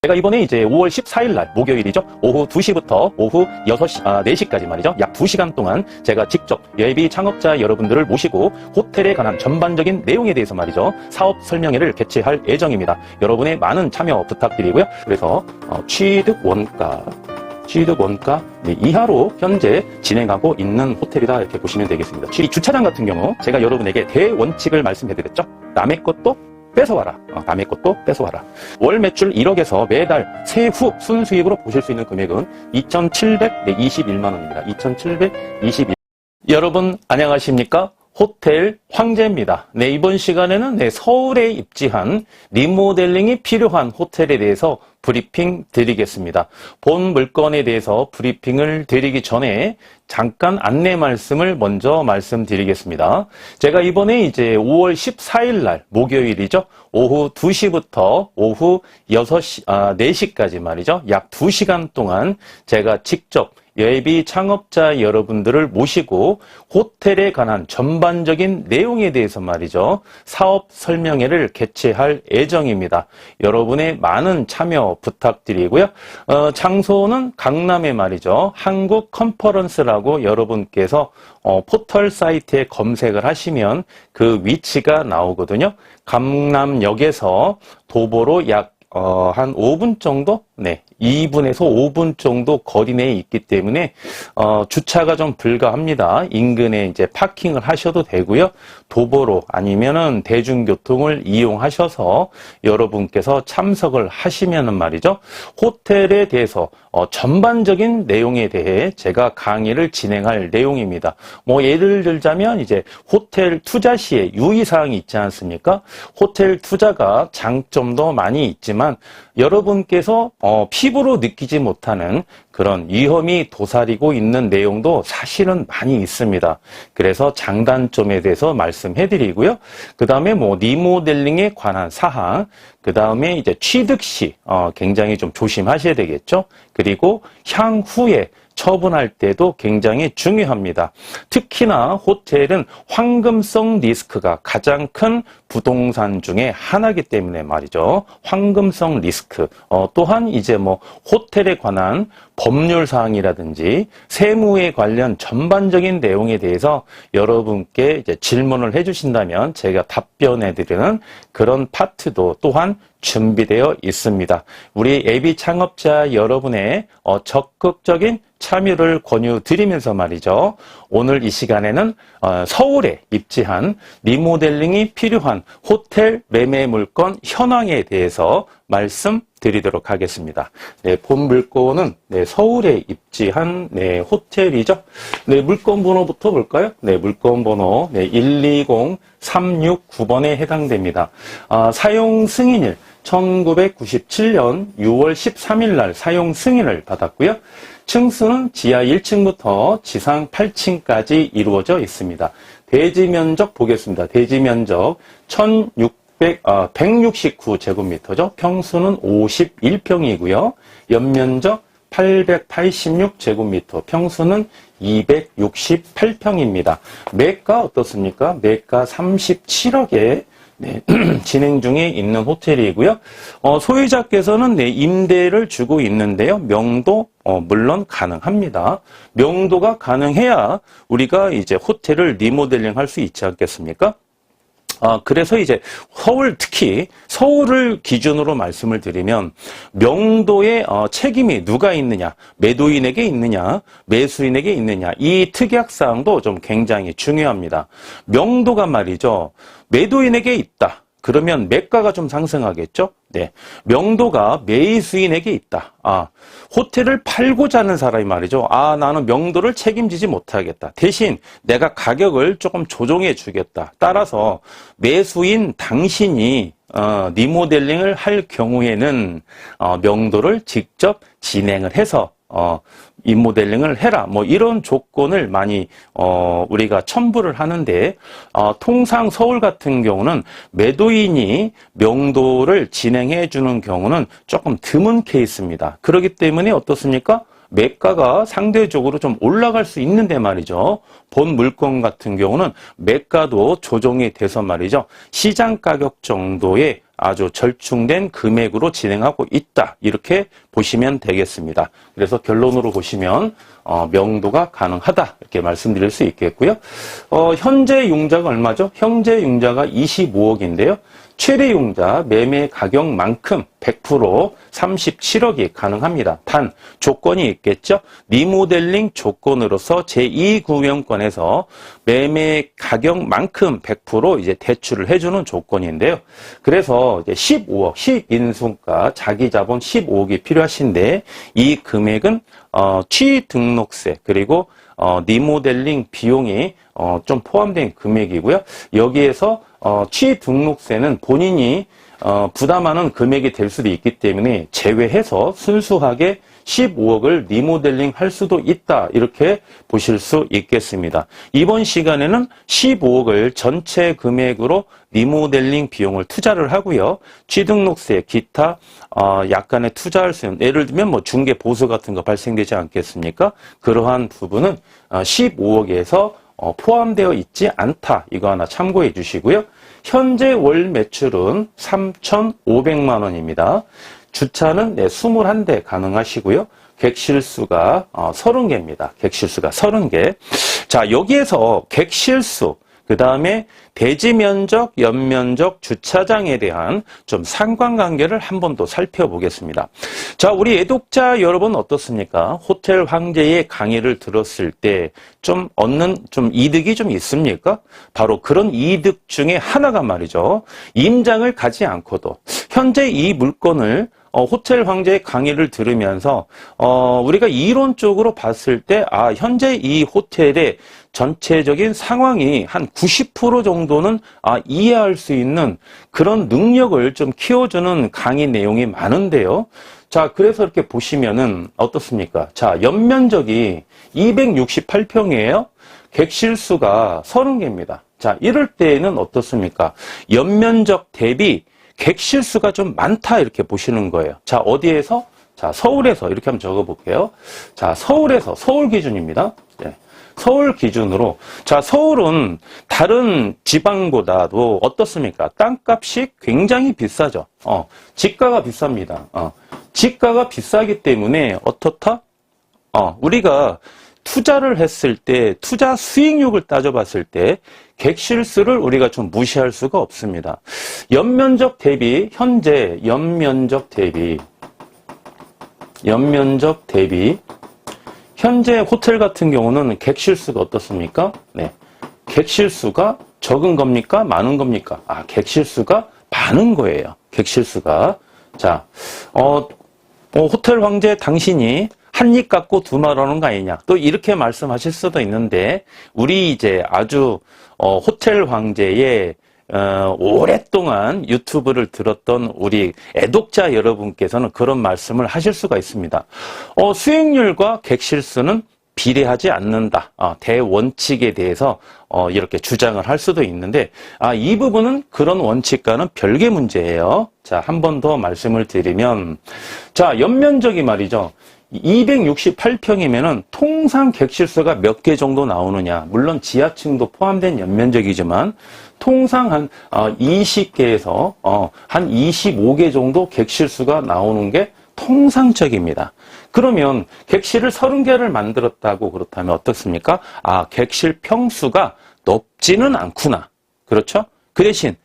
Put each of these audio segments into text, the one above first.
제가 이번에 이제 5월 14일 날 목요일이죠. 오후 2시부터 오후 4시까지 말이죠. 약 2시간 동안 제가 직접 예비 창업자 여러분들을 모시고 호텔에 관한 전반적인 내용에 대해서 말이죠. 사업 설명회를 개최할 예정입니다. 여러분의 많은 참여 부탁드리고요. 그래서 취득 원가 이하로 현재 진행하고 있는 호텔이다 이렇게 보시면 되겠습니다. 이 주차장 같은 경우 제가 여러분에게 대원칙을 말씀해드렸죠. 남의 것도 뺏어와라. 남의 것도 뺏어와라. 월 매출 1억에서 매달 세후 순수익으로 보실 수 있는 금액은 2,721만 원입니다. 2,721. 여러분 안녕하십니까? 호텔 황제입니다. 네, 이번 시간에는 서울에 입지한 리모델링이 필요한 호텔에 대해서 브리핑 드리겠습니다. 본 물건에 대해서 브리핑을 드리기 전에 잠깐 안내 말씀을 먼저 말씀드리겠습니다. 제가 이번에 이제 5월 14일 날 목요일이죠. 오후 2시부터 오후 4시까지 말이죠. 약 2시간 동안 제가 직접 예비 창업자 여러분들을 모시고 호텔에 관한 전반적인 내용에 대해서 말이죠. 사업 설명회를 개최할 예정입니다. 여러분의 많은 참여 부탁드리고요. 장소는 강남에 말이죠. 한국 컨퍼런스라고 여러분께서 포털 사이트에 검색을 하시면 그 위치가 나오거든요. 강남역에서 도보로 약 한 5분 정도? 네. 2분에서 5분 정도 거리 내에 있기 때문에 주차가 좀 불가합니다. 인근에 이제 파킹을 하셔도 되고요. 도보로 아니면은 대중교통을 이용하셔서 여러분께서 참석을 하시면은 말이죠. 호텔에 대해서 전반적인 내용에 대해 제가 강의를 진행할 내용입니다. 뭐 예를 들자면 이제 호텔 투자 시에 유의사항이 있지 않습니까? 호텔 투자가 장점도 많이 있지만 여러분께서 피부로 느끼지 못하는 그런 위험이 도사리고 있는 내용도 사실은 많이 있습니다. 그래서 장단점에 대해서 말씀해드리고요. 그 다음에 뭐 리모델링에 관한 사항, 그 다음에 이제 취득 시 굉장히 좀 조심하셔야 되겠죠. 그리고 향후에 처분할 때도 굉장히 중요합니다. 특히나 호텔은 황금성 리스크가 가장 큰 부동산 중에 하나이기 때문에 말이죠. 황금성 리스크. 또한 이제 뭐 호텔에 관한 법률 사항이라든지 세무에 관련 전반적인 내용에 대해서 여러분께 이제 질문을 해주신다면 제가 답변해드리는 그런 파트도 또한 준비되어 있습니다. 우리 예비 창업자 여러분의 적극적인 참여를 권유드리면서 말이죠. 오늘 이 시간에는 서울에 입지한 리모델링이 필요한 호텔 매매 물건 현황에 대해서 말씀드리도록 하겠습니다. 네, 본 물건은 서울에 입지한 호텔이죠. 네, 물건 번호부터 볼까요? 네, 물건 번호 120369번에 해당됩니다. 사용 승인일 1997년 6월 13일 날 사용 승인을 받았고요. 층수는 지하 1층부터 지상 8층까지 이루어져 있습니다. 대지 면적 보겠습니다. 대지 면적 169제곱미터죠. 평수는 51평이고요. 연면적 886제곱미터, 평수는 268평입니다. 매가 어떻습니까? 매가 37억에 진행 중에 있는 호텔이고요. 소유자께서는 임대를 주고 있는데요. 명도 물론 가능합니다. 명도가 가능해야 우리가 이제 호텔을 리모델링 할 수 있지 않겠습니까? 그래서 이제 특히 서울을 기준으로 말씀을 드리면 명도의 책임이 누가 있느냐, 매도인에게 있느냐, 매수인에게 있느냐, 이 특약사항도 좀 굉장히 중요합니다. 명도가 말이죠, 매도인에게 있다. 그러면 매가가 좀 상승하겠죠? 네. 명도가 매수인에게 있다. 호텔을 팔고자 하는 사람이 말이죠. 나는 명도를 책임지지 못하겠다. 대신 내가 가격을 조금 조정해 주겠다. 따라서 매수인 당신이 리모델링을 할 경우에는 명도를 직접 진행을 해서 리모델링을 해라. 뭐 이런 조건을 많이 우리가 첨부를 하는데 통상 서울 같은 경우는 매도인이 명도를 진행해 주는 경우는 조금 드문 케이스입니다. 그렇기 때문에 어떻습니까? 매가가 상대적으로 좀 올라갈 수 있는데 말이죠. 본 물건 같은 경우는 매가도 조정이 돼서 말이죠. 시장 가격 정도의 아주 절충된 금액으로 진행하고 있다. 이렇게 보시면 되겠습니다. 그래서 결론으로 보시면 명도가 가능하다. 이렇게 말씀드릴 수 있겠고요. 현재 융자가 얼마죠? 현재 융자가 25억인데요. 최대 융자 매매 가격만큼 100% 37억이 가능합니다. 단 조건이 있겠죠. 리모델링 조건으로서 제2구명권에서 매매 가격만큼 100% 이제 대출을 해주는 조건인데요. 그래서 이제 15억 시인순가 자기 자본 15억이 필요하신데 이 금액은 취등록세 그리고 리모델링 비용이 좀 포함된 금액이고요. 여기에서 취등록세는 본인이 부담하는 금액이 될 수도 있기 때문에 제외해서 순수하게 15억을 리모델링 할 수도 있다. 이렇게 보실 수 있겠습니다. 이번 시간에는 15억을 전체 금액으로 리모델링 비용을 투자를 하고요. 취등록세, 기타 약간의 투자할 수 있는 예를 들면 뭐 중개 보수 같은 거 발생되지 않겠습니까? 그러한 부분은 15억에서 포함되어 있지 않다. 이거 하나 참고해 주시고요. 현재 월 매출은 3,500만 원입니다. 주차는 21대 가능하시고요. 객실수가 30개입니다. 객실수가 30개. 자, 여기에서 객실수, 그 다음에 대지 면적, 연면적, 주차장에 대한 좀 상관관계를 한 번 더 살펴보겠습니다. 자, 우리 애독자 여러분 어떻습니까? 호텔 황제의 강의를 들었을 때 좀 얻는 좀 이득이 좀 있습니까? 바로 그런 이득 중에 하나가 말이죠. 임장을 가지 않고도 현재 이 물건을 호텔 황제의 강의를 들으면서 우리가 이론적으로 봤을 때 현재 이 호텔의 전체적인 상황이 한 90% 정도는 이해할 수 있는 그런 능력을 좀 키워주는 강의 내용이 많은데요. 자, 그래서 이렇게 보시면은 어떻습니까? 자, 연면적이 268평이에요. 객실수가 30개입니다. 자, 이럴 때에는 어떻습니까? 연면적 대비 객실수가 좀 많다 이렇게 보시는 거예요. 자, 어디에서? 자, 서울에서 이렇게 한번 적어볼게요. 자, 서울에서 서울 기준입니다. 네. 서울 기준으로 자, 서울은 다른 지방보다도 어떻습니까? 땅값이 굉장히 비싸죠. 지가가 비쌉니다. 지가가 비싸기 때문에 어떻다? 우리가 투자를 했을 때 투자 수익률을 따져봤을 때 객실수를 우리가 좀 무시할 수가 없습니다. 연면적 대비 현재 연면적 대비 현재 호텔 같은 경우는 객실수가 어떻습니까? 네, 객실수가 적은 겁니까? 많은 겁니까? 객실수가 많은 거예요. 객실수가. 자, 호텔 황제 당신이 한 입 갖고 두 말 하는 거 아니냐. 또 이렇게 말씀하실 수도 있는데, 우리 이제 아주, 호텔 황제의, 오랫동안 유튜브를 들었던 우리 애독자 여러분께서는 그런 말씀을 하실 수가 있습니다. 수익률과 객실수는 비례하지 않는다. 대원칙에 대해서 이렇게 주장을 할 수도 있는데 이 부분은 그런 원칙과는 별개 문제예요. 자, 한 번 더 말씀을 드리면 자, 연면적이 말이죠. 268평이면은 통상 객실수가 몇 개 정도 나오느냐. 물론 지하층도 포함된 연면적이지만 통상 한 20개에서 한 25개 정도 객실수가 나오는 게 통상적입니다. 그러면 객실을 30개를 만들었다고 그렇다면 어떻습니까? 객실 평수가 높지는 않구나. 그렇죠? 그 대신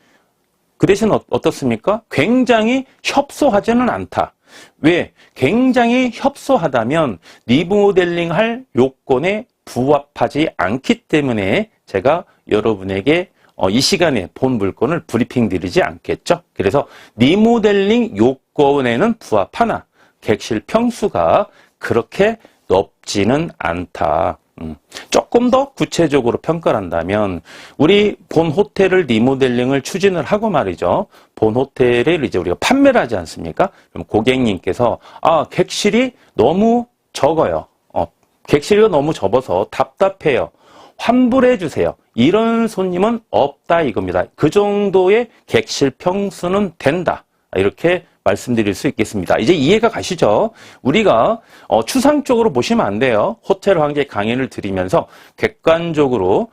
어떻습니까? 굉장히 협소하지는 않다. 왜? 굉장히 협소하다면 리모델링할 요건에 부합하지 않기 때문에 제가 여러분에게 이 시간에 본 물건을 브리핑 드리지 않겠죠. 그래서 리모델링 요건에는 부합하나 객실 평수가 그렇게 높지는 않다. 조금 더 구체적으로 평가를 한다면 우리 본 호텔을 리모델링을 추진을 하고 말이죠. 본 호텔을 이제 우리가 판매를 하지 않습니까? 그럼 고객님께서 객실이 너무 적어요. 객실이 너무 적어서 답답해요. 환불해 주세요. 이런 손님은 없다 이겁니다. 그 정도의 객실 평수는 된다. 이렇게 말씀드릴 수 있겠습니다. 이제 이해가 가시죠? 우리가 추상적으로 보시면 안 돼요. 호텔 황제 강의를 드리면서 객관적으로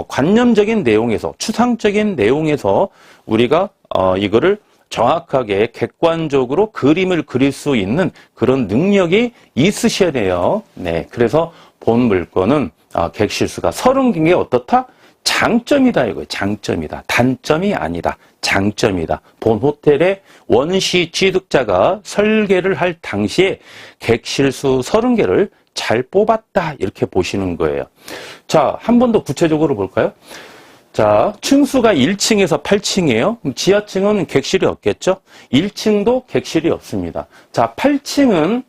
관념적인 내용에서 추상적인 내용에서 우리가 이거를 정확하게 객관적으로 그림을 그릴 수 있는 그런 능력이 있으셔야 돼요. 네, 그래서 본 물건은 객실수가 30개가 어떻다? 장점이다 이거예요. 장점이다. 단점이 아니다. 장점이다. 본 호텔의 원시 취득자가 설계를 할 당시에 객실수 30개를 잘 뽑았다 이렇게 보시는 거예요. 자, 한 번 더 구체적으로 볼까요? 자, 층수가 1층에서 8층이에요. 그럼 지하층은 객실이 없겠죠? 1층도 객실이 없습니다. 자, 8층은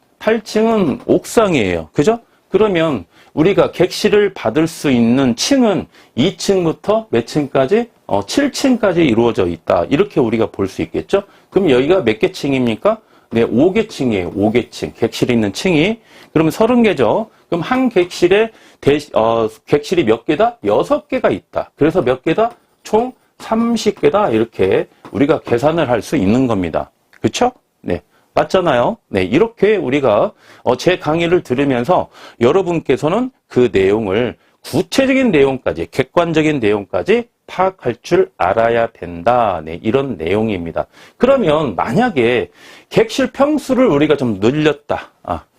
옥상이에요. 그죠? 그러면 우리가 객실을 받을 수 있는 층은 2층부터 몇 층까지? 7층까지 이루어져 있다. 이렇게 우리가 볼 수 있겠죠? 그럼 여기가 몇 개 층입니까? 네, 5개 층이에요. 5개 층. 객실이 있는 층이. 그러면 30개죠. 그럼 한 객실에 객실이 몇 개다? 6개가 있다. 그래서 몇 개다? 총 30개다. 이렇게 우리가 계산을 할 수 있는 겁니다. 그렇죠? 네. 맞잖아요. 네. 이렇게 우리가 제 강의를 들으면서 여러분께서는 그 내용을 구체적인 내용까지, 객관적인 내용까지 파악할 줄 알아야 된다. 네, 이런 내용입니다. 그러면 만약에 객실 평수를 우리가 좀 늘렸다.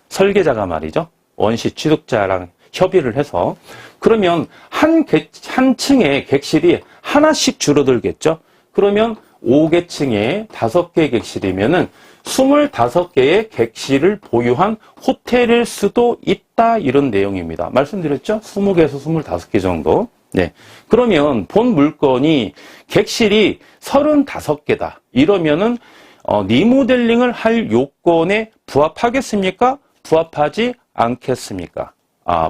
설계자가 말이죠. 원시 취득자랑 협의를 해서. 그러면 한 층에 객실이 하나씩 줄어들겠죠. 그러면 5개 층에 5개 객실이면은 25개의 객실을 보유한 호텔일 수도 있다. 이런 내용입니다. 말씀드렸죠? 20개에서 25개 정도. 네. 그러면 본 물건이 객실이 35개다. 이러면은 리모델링을 할 요건에 부합하겠습니까? 부합하지 않겠습니까?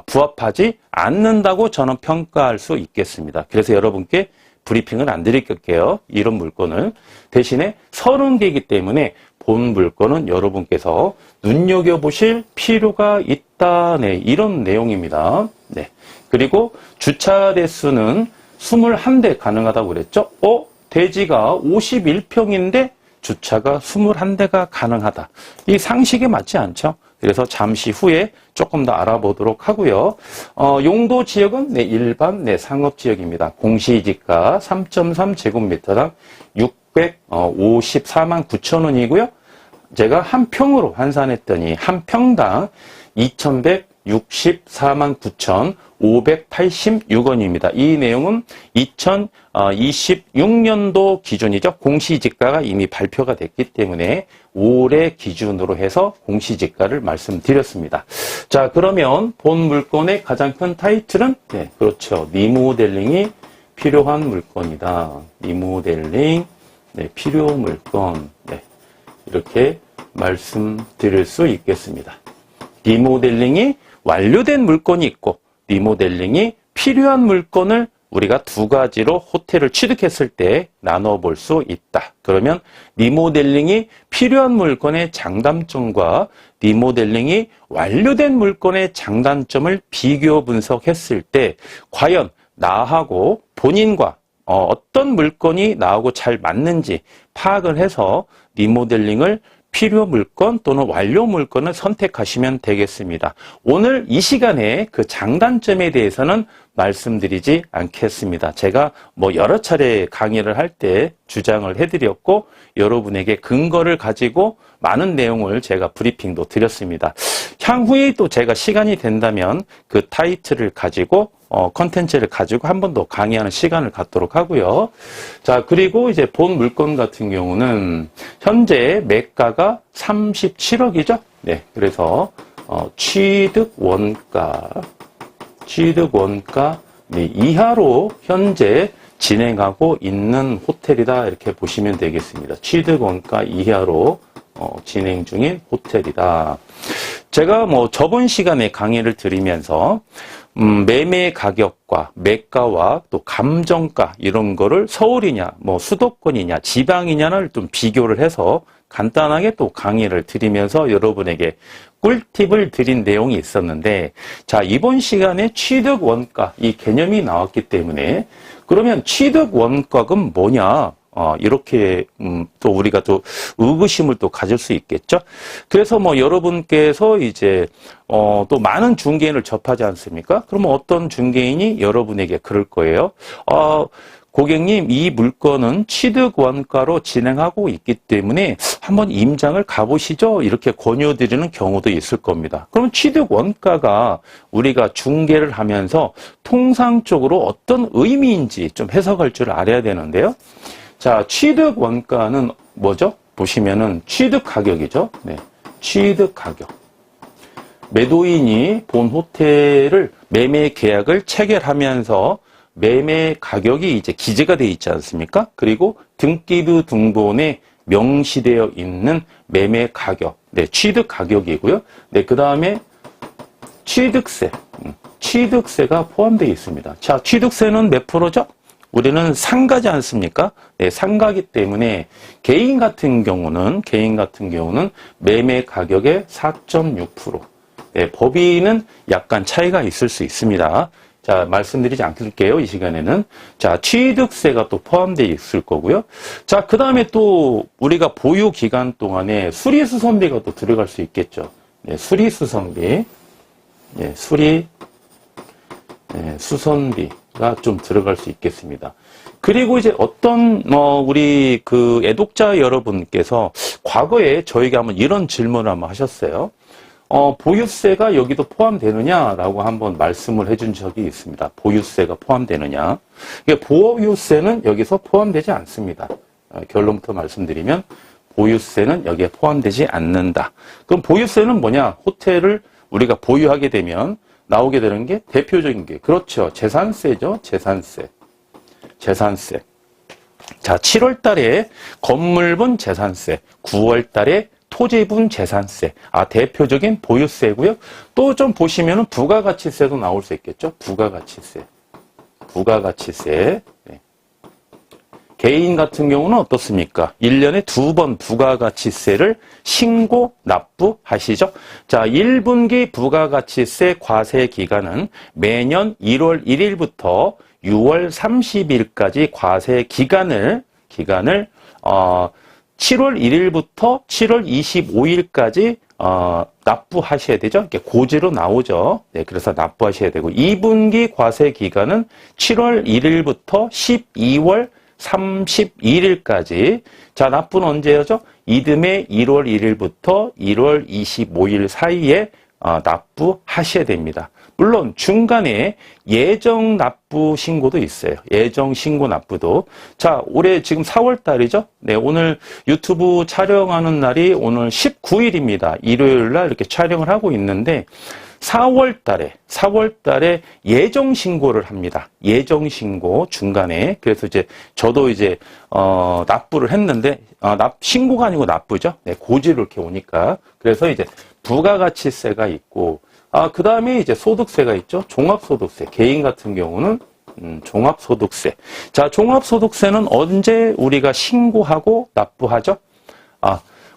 부합하지 않는다고 저는 평가할 수 있겠습니다. 그래서 여러분께 브리핑을 안 드릴게요. 이런 물건을. 대신에 30개이기 때문에 본 물건은 여러분께서 눈여겨보실 필요가 있다. 네, 이런 내용입니다. 네. 그리고 주차 대수는 21대 가능하다고 그랬죠? 대지가 51평인데 주차가 21대가 가능하다. 이 상식에 맞지 않죠? 그래서 잠시 후에 조금 더 알아보도록 하고요. 용도 지역은 네, 일반 네, 상업지역입니다. 공시지가 3.3 제곱미터당 654만 9천 원이고요. 제가 한 평으로 환산했더니 한 평당 2,164만 9,586원입니다. 이 내용은 2026년도 기준이죠. 공시지가가 이미 발표가 됐기 때문에 올해 기준으로 해서 공시지가를 말씀드렸습니다. 자, 그러면 본 물건의 가장 큰 타이틀은 네, 그렇죠. 리모델링이 필요한 물건이다. 리모델링, 네, 필요 물건. 네, 이렇게 말씀드릴 수 있겠습니다. 리모델링이 완료된 물건이 있고 리모델링이 필요한 물건을 우리가 두 가지로 호텔을 취득했을 때 나눠볼 수 있다. 그러면 리모델링이 필요한 물건의 장단점과 리모델링이 완료된 물건의 장단점을 비교 분석했을 때 과연 나하고 본인과 어떤 물건이 나하고 잘 맞는지 파악을 해서 리모델링을 필요 물건 또는 완료 물건을 선택하시면 되겠습니다. 오늘 이 시간에 그 장단점에 대해서는 말씀드리지 않겠습니다. 제가 여러 차례 강의를 할 때 주장을 해드렸고 여러분에게 근거를 가지고 많은 내용을 제가 브리핑도 드렸습니다. 향후에 또 제가 시간이 된다면 그 타이틀을 가지고 컨텐츠를 가지고 한 번 더 강의하는 시간을 갖도록 하고요. 자, 그리고 이제 본 물건 같은 경우는 현재 매가가 37억이죠. 네, 그래서 취득 원가 네, 이하로 현재 진행하고 있는 호텔이다 이렇게 보시면 되겠습니다. 취득 원가 이하로 진행 중인 호텔이다. 제가 저번 시간에 강의를 드리면서 매매 가격과 매가와 또 감정가 이런 거를 서울이냐 수도권이냐 지방이냐를 좀 비교를 해서 간단하게 또 강의를 드리면서 여러분에게 꿀팁을 드린 내용이 있었는데, 자, 이번 시간에 취득 원가 이 개념이 나왔기 때문에 그러면 취득 원가는 뭐냐? 이렇게 또 우리가 또 의구심을 또 가질 수 있겠죠. 그래서 여러분께서 이제 또 많은 중개인을 접하지 않습니까? 그러면 어떤 중개인이 여러분에게 그럴 거예요. 고객님, 이 물건은 취득 원가로 진행하고 있기 때문에 한번 임장을 가보시죠. 이렇게 권유드리는 경우도 있을 겁니다. 그럼 취득 원가가 우리가 중개를 하면서 통상적으로 어떤 의미인지 좀 해석할 줄 알아야 되는데요. 자, 취득 원가는 뭐죠? 보시면은 취득 가격이죠. 네, 취득 가격. 매도인이 본 호텔을 매매 계약을 체결하면서 매매 가격이 이제 기재가 되어 있지 않습니까? 그리고 등기부 등본에 명시되어 있는 매매 가격, 네, 취득 가격이고요. 네, 그 다음에 취득세, 취득세가 포함되어 있습니다. 자, 취득세는 몇 프로죠? 우리는 상가지 않습니까? 네, 상가기 때문에 개인 같은 경우는 매매 가격의 4.6%. 네, 법인은 약간 차이가 있을 수 있습니다. 자, 말씀드리지 않을게요, 이 시간에는. 자, 취득세가 또 포함되어 있을 거고요. 자, 그 다음에 또 우리가 보유 기간 동안에 수리수선비가 또 들어갈 수 있겠죠. 네, 수리수선비. 네, 수선비가 좀 들어갈 수 있겠습니다. 그리고 이제 어떤, 우리 그 애독자 여러분께서 과거에 저에게 한번 이런 질문을 한번 하셨어요. 보유세가 여기도 포함되느냐라고 한번 말씀을 해준 적이 있습니다. 보유세가 포함되느냐. 보유세는 여기서 포함되지 않습니다. 결론부터 말씀드리면 보유세는 여기에 포함되지 않는다. 그럼 보유세는 뭐냐? 호텔을 우리가 보유하게 되면 나오게 되는 게 대표적인 게 그렇죠. 재산세죠. 재산세. 자, 7월 달에 건물분 재산세, 9월 달에 토지분 재산세, 대표적인 보유세고요. 또 좀 보시면은 부가가치세도 나올 수 있겠죠. 부가가치세. 네. 개인 같은 경우는 어떻습니까? 1년에 2번 부가가치세를 신고 납부하시죠. 자, 1분기 부가가치세 과세 기간은 매년 1월 1일부터 6월 30일까지 과세 기간을 7월 1일부터 7월 25일까지 납부하셔야 되죠. 이렇게 고지로 나오죠. 네, 그래서 납부하셔야 되고 2분기 과세 기간은 7월 1일부터 12월 31일까지. 자, 납부는 언제죠? 이듬해 1월 1일부터 1월 25일 사이에 납부하셔야 됩니다. 물론 중간에 예정 납부 신고도 있어요. 예정 신고 납부도. 자, 올해 지금 4월 달이죠? 네, 오늘 유튜브 촬영하는 날이 오늘 19일입니다. 일요일 날 이렇게 촬영을 하고 있는데 4월 달에 예정 신고를 합니다. 예정 신고 중간에. 그래서 이제 저도 이제 납부를 했는데 신고가 아니고 납부죠. 네, 고지로 이렇게 오니까. 그래서 이제 부가가치세가 있고 그 다음에 이제 소득세가 있죠. 종합소득세. 개인 같은 경우는 종합소득세. 자, 종합소득세는 언제 우리가 신고하고 납부하죠?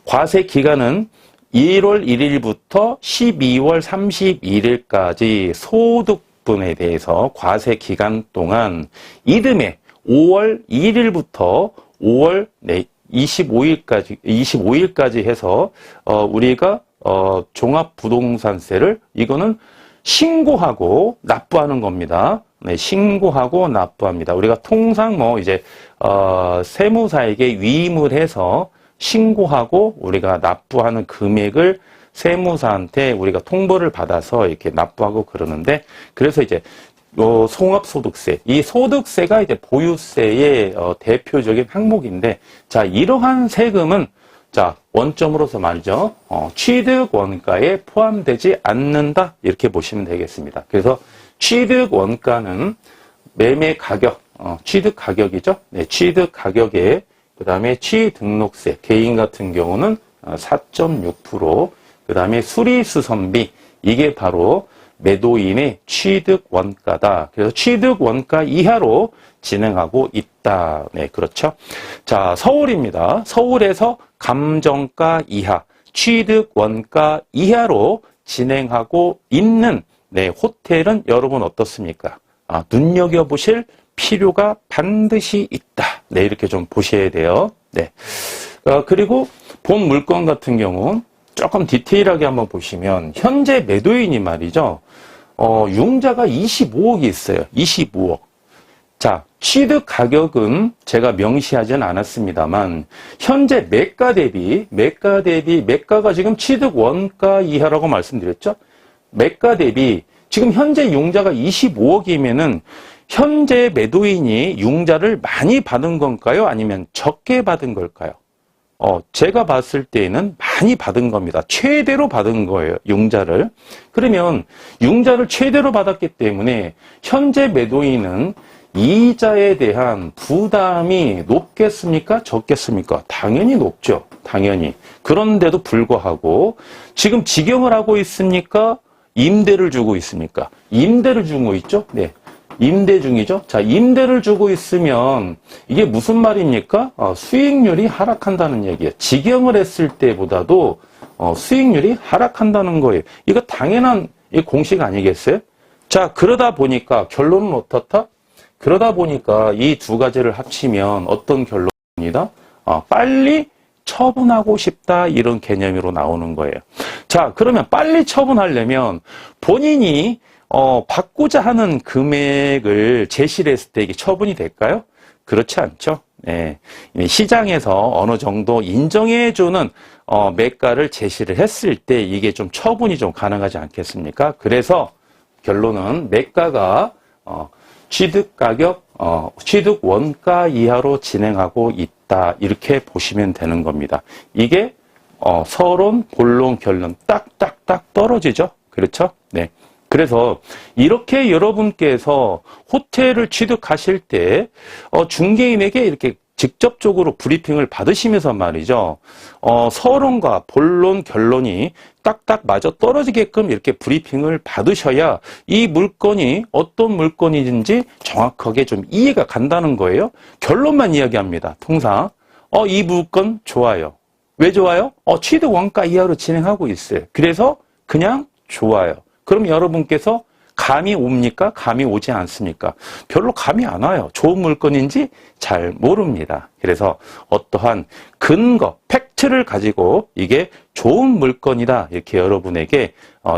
과세 기간은 1월 1일부터 12월 31일까지 소득분에 대해서 과세 기간 동안 이듬해 5월 1일부터 5월 25일까지 해서 우리가 종합부동산세를 이거는 신고하고 납부하는 겁니다. 네, 신고하고 납부합니다. 우리가 통상 이제 세무사에게 위임을 해서 신고하고 우리가 납부하는 금액을 세무사한테 우리가 통보를 받아서 이렇게 납부하고 그러는데, 그래서 이제 종합소득세, 이 소득세가 이제 보유세의 대표적인 항목인데, 자, 이러한 세금은 자, 원점으로서 말이죠. 취득 원가에 포함되지 않는다. 이렇게 보시면 되겠습니다. 그래서 취득 원가는 매매 가격, 취득 가격이죠. 네, 취득 가격에 그 다음에 취등록세, 개인 같은 경우는 4.6%, 그 다음에 수리수선비, 이게 바로 매도인의 취득 원가다. 그래서 취득 원가 이하로 진행하고 있다. 네, 그렇죠. 자, 서울입니다. 서울에서 감정가 이하, 취득 원가 이하로 진행하고 있는 네, 호텔은 여러분 어떻습니까? 눈여겨보실 필요가 반드시 있다. 네, 이렇게 좀 보셔야 돼요. 네. 그리고 본 물건 같은 경우 조금 디테일하게 한번 보시면 현재 매도인이 말이죠. 융자가 25억이 있어요. 25억. 자, 취득 가격은 제가 명시하지는 않았습니다만 현재 매가가 지금 취득 원가 이하라고 말씀드렸죠. 매가 대비 지금 현재 융자가 25억이면은 현재 매도인이 융자를 많이 받은 건가요? 아니면 적게 받은 걸까요? 제가 봤을 때는 많이 받은 겁니다. 최대로 받은 거예요, 융자를. 그러면 융자를 최대로 받았기 때문에 현재 매도인은 이자에 대한 부담이 높겠습니까? 적겠습니까? 당연히 높죠. 당연히. 그런데도 불구하고 지금 직영을 하고 있습니까? 임대를 주고 있습니까? 임대를 주고 있죠? 네. 임대 중이죠. 자, 임대를 주고 있으면 이게 무슨 말입니까? 수익률이 하락한다는 얘기예요. 직영을 했을 때보다도 수익률이 하락한다는 거예요. 이거 당연한 공식 아니겠어요? 자, 그러다 보니까 결론은 어떻다? 그러다 보니까 이 두 가지를 합치면 어떤 결론이다? 빨리 처분하고 싶다, 이런 개념으로 나오는 거예요. 자, 그러면 빨리 처분하려면 본인이 받고자 하는 금액을 제시를 했을 때 이게 처분이 될까요? 그렇지 않죠. 네. 시장에서 어느 정도 인정해주는 매가를 제시를 했을 때 이게 좀 처분이 좀 가능하지 않겠습니까? 그래서 결론은 매가가 취득 가격, 취득 원가 이하로 진행하고 있다, 이렇게 보시면 되는 겁니다. 이게 서론, 본론, 결론 딱딱딱 떨어지죠. 그렇죠? 네. 그래서 이렇게 여러분께서 호텔을 취득하실 때 중개인에게 이렇게 직접적으로 브리핑을 받으시면서 말이죠. 서론과 본론, 결론이 딱딱 맞아 떨어지게끔 이렇게 브리핑을 받으셔야 이 물건이 어떤 물건인지 정확하게 좀 이해가 간다는 거예요. 결론만 이야기합니다. 통상 이 물건 좋아요. 왜 좋아요? 취득 원가 이하로 진행하고 있어요. 그래서 그냥 좋아요. 그럼 여러분께서 감이 옵니까? 감이 오지 않습니까? 별로 감이 안 와요. 좋은 물건인지 잘 모릅니다. 그래서 어떠한 근거, 팩트를 가지고 이게 좋은 물건이다, 이렇게 여러분에게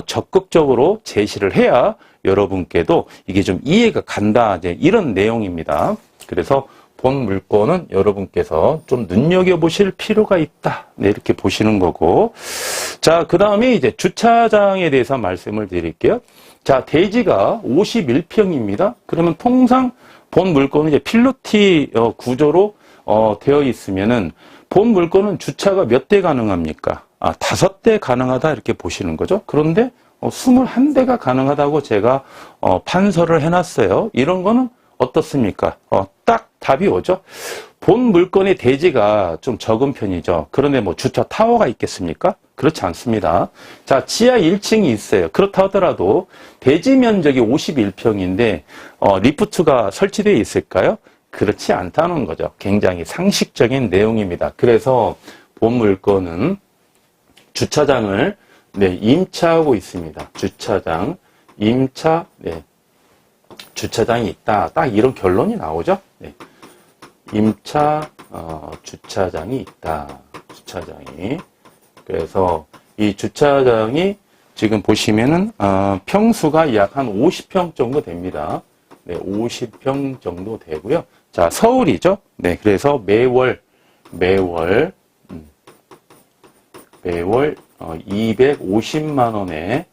적극적으로 제시를 해야 여러분께도 이게 좀 이해가 간다, 이제 이런 내용입니다. 그래서 본 물건은 여러분께서 좀 눈여겨보실 필요가 있다, 네, 이렇게 보시는 거고. 자, 그 다음에 이제 주차장에 대해서 말씀을 드릴게요. 자, 대지가 51평입니다. 그러면 통상 본 물건은 이제 필로티 구조로 되어 있으면은 본 물건은 주차가 몇 대 가능합니까? 5대 가능하다, 이렇게 보시는 거죠. 그런데 21대가 가능하다고 제가 판서를 해놨어요. 이런 거는 어떻습니까? 딱 답이 오죠. 본 물건의 대지가 좀 적은 편이죠. 그런데 뭐 주차 타워가 있겠습니까? 그렇지 않습니다. 자, 지하 1층이 있어요. 그렇다 하더라도 대지 면적이 51평인데 리프트가 설치되어 있을까요? 그렇지 않다는 거죠. 굉장히 상식적인 내용입니다. 그래서 본 물건은 주차장을 임차하고 있습니다. 주차장, 임차, 주차장이 있다. 딱 이런 결론이 나오죠. 임차 주차장이 있다. 주차장이. 그래서 이 주차장이 지금 보시면은 평수가 약 한 50평 정도 됩니다. 50평 정도 되고요. 자, 서울이죠. 그래서 매월 250만 원의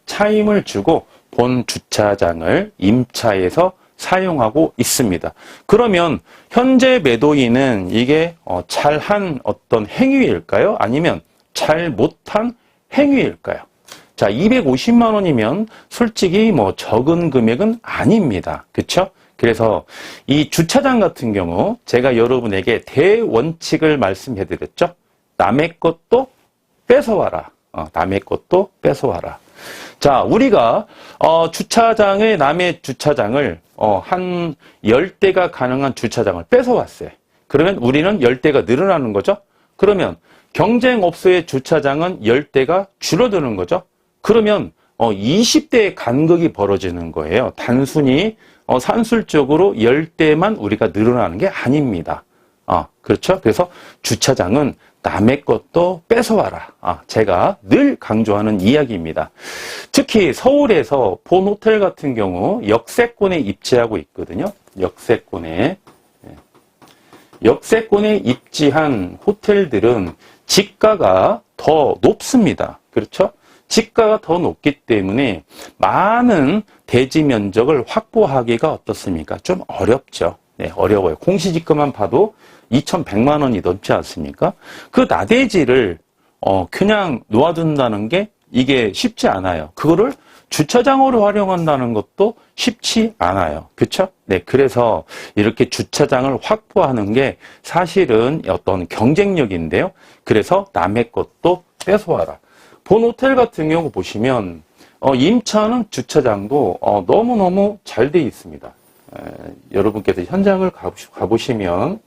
차임을 주고 본 주차장을 임차해서 사용하고 있습니다. 그러면 현재 매도인은 이게 잘한 어떤 행위일까요? 아니면 잘 못한 행위일까요? 자, 250만 원이면 솔직히 뭐 적은 금액은 아닙니다. 그렇죠? 그래서 이 주차장 같은 경우 제가 여러분에게 대원칙을 말씀해 드렸죠. 남의 것도 뺏어와라. 남의 것도 뺏어와라. 자, 우리가 주차장에 남의 주차장을 한 10대가 가능한 주차장을 뺏어왔어요. 그러면 우리는 10대가 늘어나는 거죠. 그러면 경쟁업소의 주차장은 10대가 줄어드는 거죠. 그러면 20대의 간극이 벌어지는 거예요. 단순히 산술적으로 10대만 우리가 늘어나는 게 아닙니다. 그렇죠? 그래서 주차장은 남의 것도 뺏어와라. 제가 늘 강조하는 이야기입니다. 특히 서울에서 본 호텔 같은 경우 역세권에 입지하고 있거든요. 역세권에 입지한 호텔들은 지가가 더 높습니다. 그렇죠? 지가가 더 높기 때문에 많은 대지 면적을 확보하기가 어떻습니까? 좀 어렵죠. 네, 어려워요. 공시지가만 봐도 2,100만 원이 넘지 않습니까? 그 나대지를 그냥 놓아둔다는 게 이게 쉽지 않아요. 그거를 주차장으로 활용한다는 것도 쉽지 않아요. 그렇죠? 네, 그래서 이렇게 주차장을 확보하는 게 사실은 어떤 경쟁력인데요. 그래서 남의 것도 뺏어와라. 본 호텔 같은 경우 보시면 임차하는 주차장도 너무너무 잘 돼 있습니다. 여러분께서 현장을 가보시면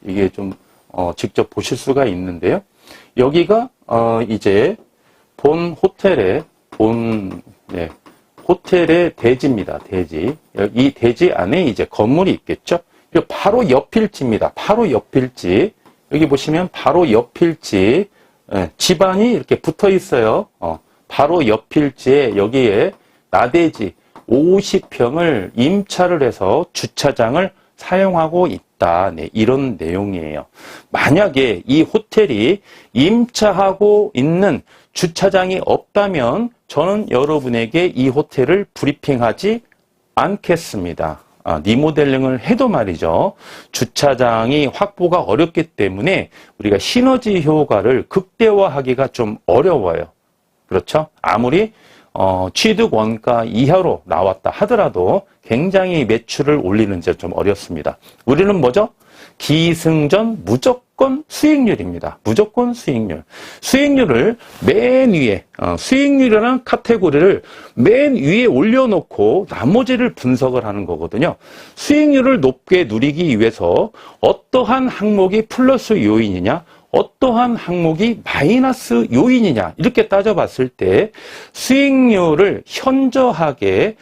이게 좀 직접 보실 수가 있는데요. 여기가 이제 본 호텔의 호텔의 대지입니다. 대지. 이 대지 안에 이제 건물이 있겠죠. 바로 옆일지입니다. 바로 옆일지. 여기 보시면 바로 옆일지 집안이 이렇게 붙어 있어요. 바로 옆일지에 여기에 나대지 50평을 임차를 해서 주차장을 사용하고 있다. 네, 이런 내용이에요. 만약에 이 호텔이 임차하고 있는 주차장이 없다면 저는 여러분에게 이 호텔을 브리핑하지 않겠습니다. 리모델링을 해도 말이죠. 주차장이 확보가 어렵기 때문에 우리가 시너지 효과를 극대화하기가 좀 어려워요. 그렇죠? 아무리 취득 원가 이하로 나왔다 하더라도 굉장히 매출을 올리는 데 좀 어렵습니다. 우리는 뭐죠? 기승전 무조건 수익률입니다. 무조건 수익률. 수익률을 맨 위에, 수익률이라는 카테고리를 맨 위에 올려놓고 나머지를 분석을 하는 거거든요. 수익률을 높게 누리기 위해서 어떠한 항목이 플러스 요인이냐, 어떠한 항목이 마이너스 요인이냐, 이렇게 따져봤을 때 수익률을 현저하게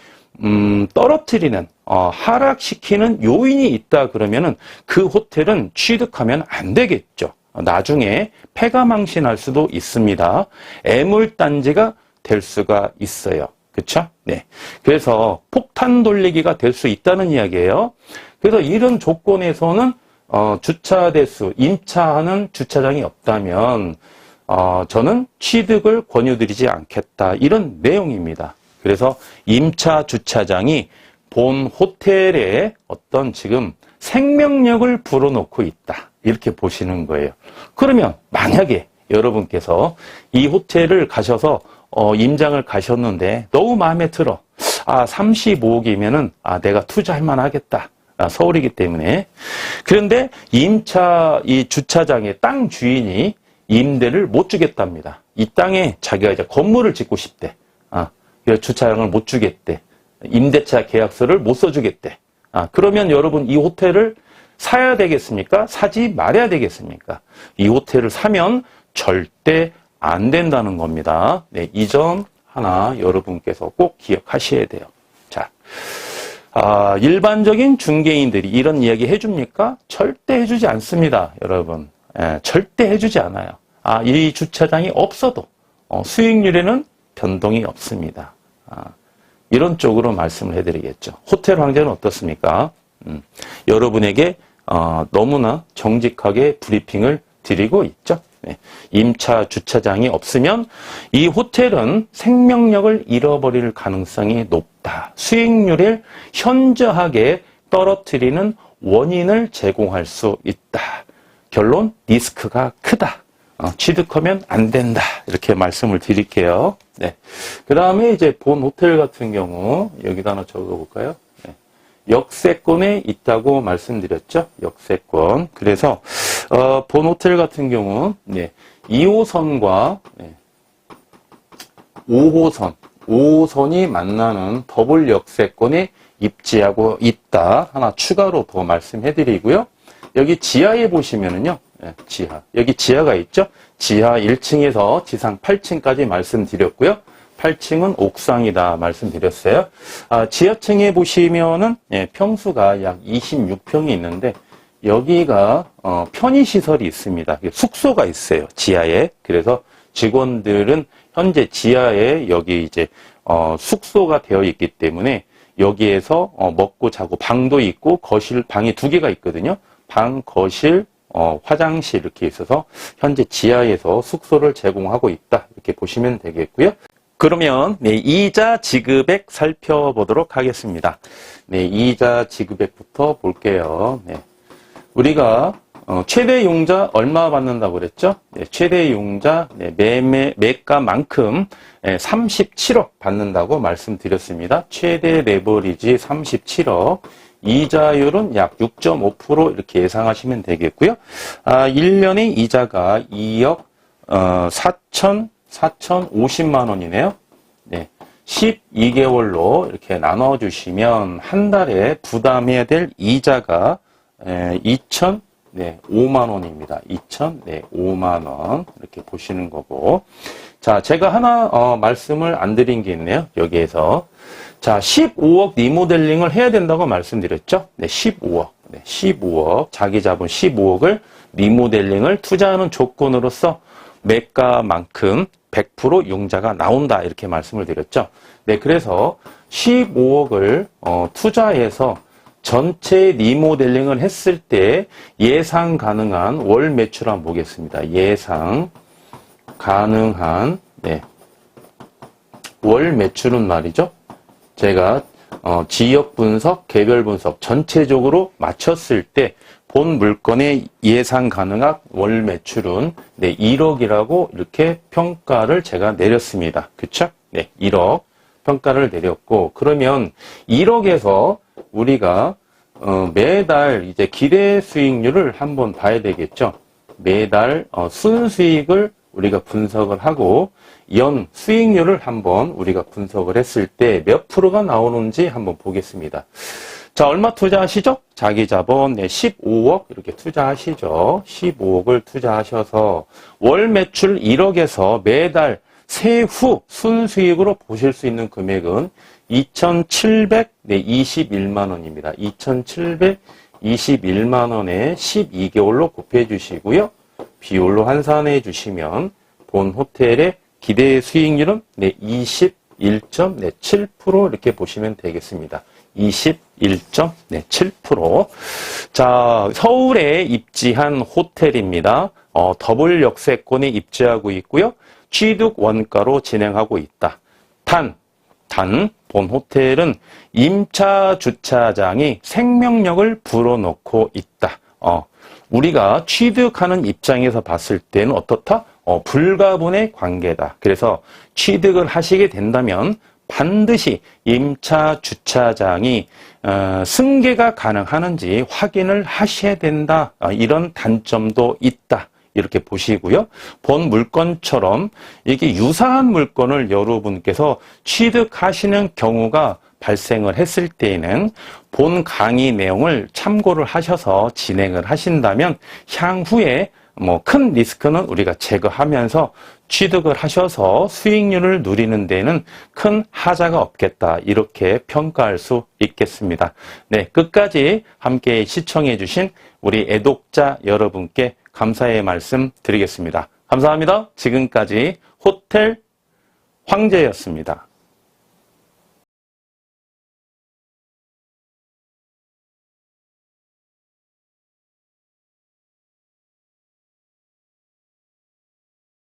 떨어뜨리는 하락시키는 요인이 있다 그러면은 그 호텔은 취득하면 안 되겠죠. 나중에 폐가망신할 수도 있습니다. 애물단지가 될 수가 있어요. 그렇죠? 네. 그래서 폭탄 돌리기가 될 수 있다는 이야기예요. 그래서 이런 조건에서는 주차 대수, 임차하는 주차장이 없다면 저는 취득을 권유드리지 않겠다. 이런 내용입니다. 그래서 임차 주차장이 본 호텔에 어떤 지금 생명력을 불어넣고 있다. 이렇게 보시는 거예요. 그러면 만약에 여러분께서 이 호텔을 가셔서 임장을 가셨는데 너무 마음에 들어. 35억이면은 내가 투자할 만하겠다. 서울이기 때문에. 그런데 임차 이 주차장의 땅 주인이 임대를 못 주겠답니다. 이 땅에 자기가 이제 건물을 짓고 싶대. 주차장을 못 주겠대. 임대차 계약서를 못 써주겠대. 그러면 여러분 이 호텔을 사야 되겠습니까? 사지 말아야 되겠습니까? 이 호텔을 사면 절대 안 된다는 겁니다. 네, 이 점 하나 여러분께서 꼭 기억하셔야 돼요. 자, 일반적인 중개인들이 이런 이야기 해줍니까? 절대 해주지 않습니다, 여러분. 절대 해주지 않아요. 이 주차장이 없어도 수익률에는 변동이 없습니다. 이런 쪽으로 말씀을 해드리겠죠. 호텔 황제는 어떻습니까? 여러분에게 너무나 정직하게 브리핑을 드리고 있죠. 네. 임차 주차장이 없으면 이 호텔은 생명력을 잃어버릴 가능성이 높다. 수익률을 현저하게 떨어뜨리는 원인을 제공할 수 있다. 결론, 리스크가 크다. 취득하면 안 된다. 이렇게 말씀을 드릴게요. 네. 그 다음에 이제 본 호텔 같은 경우, 여기다 하나 적어볼까요? 네. 역세권에 있다고 말씀드렸죠? 역세권. 그래서, 본 호텔 같은 경우, 네. 2호선과, 네. 5호선이 만나는 더블 역세권에 입지하고 있다. 하나 추가로 더 말씀해드리고요. 여기 지하에 보시면은요, 지하. 여기 지하가 있죠? 지하 1층에서 지상 8층까지 말씀드렸고요. 8층은 옥상이다 말씀드렸어요. 지하층에 보시면은 평수가 약 26평이 있는데 여기가 편의시설이 있습니다. 숙소가 있어요. 지하에. 그래서 직원들은 현재 지하에 여기 이제 숙소가 되어 있기 때문에 여기에서 먹고 자고 방도 있고 거실 방이 2개가 있거든요. 방, 거실, 화장실 이렇게 있어서 현재 지하에서 숙소를 제공하고 있다. 이렇게 보시면 되겠고요. 그러면 네, 이자 지급액 살펴보도록 하겠습니다. 네, 이자 지급액부터 볼게요. 네. 우리가 최대 용자 얼마 받는다고 그랬죠? 네, 최대 용자 매가만큼 37억 받는다고 말씀드렸습니다. 최대 레버리지 37억, 이자율은 약 6.5% 이렇게 예상하시면 되겠고요. 1년의 이자가 2억 4,050만 원이네요. 네. 12개월로 이렇게 나눠주시면 한 달에 부담해야 될 이자가 2,005만 원입니다. 2,005만 원. 이렇게 보시는 거고. 자, 제가 하나, 말씀을 안 드린 게 있네요. 여기에서. 자, 15억 리모델링을 해야 된다고 말씀드렸죠? 네, 15억. 네, 15억. 자기 자본 15억을 리모델링을 투자하는 조건으로서 매가만큼 100% 융자가 나온다. 이렇게 말씀을 드렸죠? 네, 그래서 15억을 투자해서 전체 리모델링을 했을 때 예상 가능한 월 매출 한번 보겠습니다. 예상 가능한 월 매출은 말이죠. 제가 지역 분석, 개별 분석 전체적으로 맞췄을 때 본 물건의 예상 가능한 월 매출은 1억이라고 이렇게 평가를 제가 내렸습니다. 그쵸? 네, 1억 평가를 내렸고, 그러면 1억에서 우리가 매달 이제 기대 수익률을 한번 봐야 되겠죠. 매달 순수익을 우리가 분석을 하고 연 수익률을 한번 우리가 분석을 했을 때 몇 프로가 나오는지 한번 보겠습니다. 자, 얼마 투자하시죠? 자기 자본 15억 이렇게 투자하시죠. 15억을 투자하셔서 월 매출 1억에서 매달 세후 순수익으로 보실 수 있는 금액은 2,721만 원입니다. 2,721만 원에 12개월로 곱해 주시고요. 비율로 환산해 주시면 본 호텔의 기대 수익률은 21.7% 이렇게 보시면 되겠습니다. 21.7%. 자, 서울에 입지한 호텔입니다. 더블 역세권에 입지하고 있고요. 취득 원가로 진행하고 있다. 단, 본 호텔은 임차 주차장이 생명력을 불어넣고 있다. 우리가 취득하는 입장에서 봤을 때는 어떻다? 불가분의 관계다. 그래서 취득을 하시게 된다면 반드시 임차 주차장이 승계가 가능하는지 확인을 하셔야 된다. 이런 단점도 있다. 이렇게 보시고요. 본 물건처럼 이게 유사한 물건을 여러분께서 취득하시는 경우가 발생을 했을 때에는 본 강의 내용을 참고를 하셔서 진행을 하신다면 향후에 큰 리스크는 우리가 제거하면서 취득을 하셔서 수익률을 누리는 데는 큰 하자가 없겠다. 이렇게 평가할 수 있겠습니다. 네, 끝까지 함께 시청해 주신 우리 애독자 여러분께 감사의 말씀 드리겠습니다. 감사합니다. 지금까지 호텔 황제였습니다.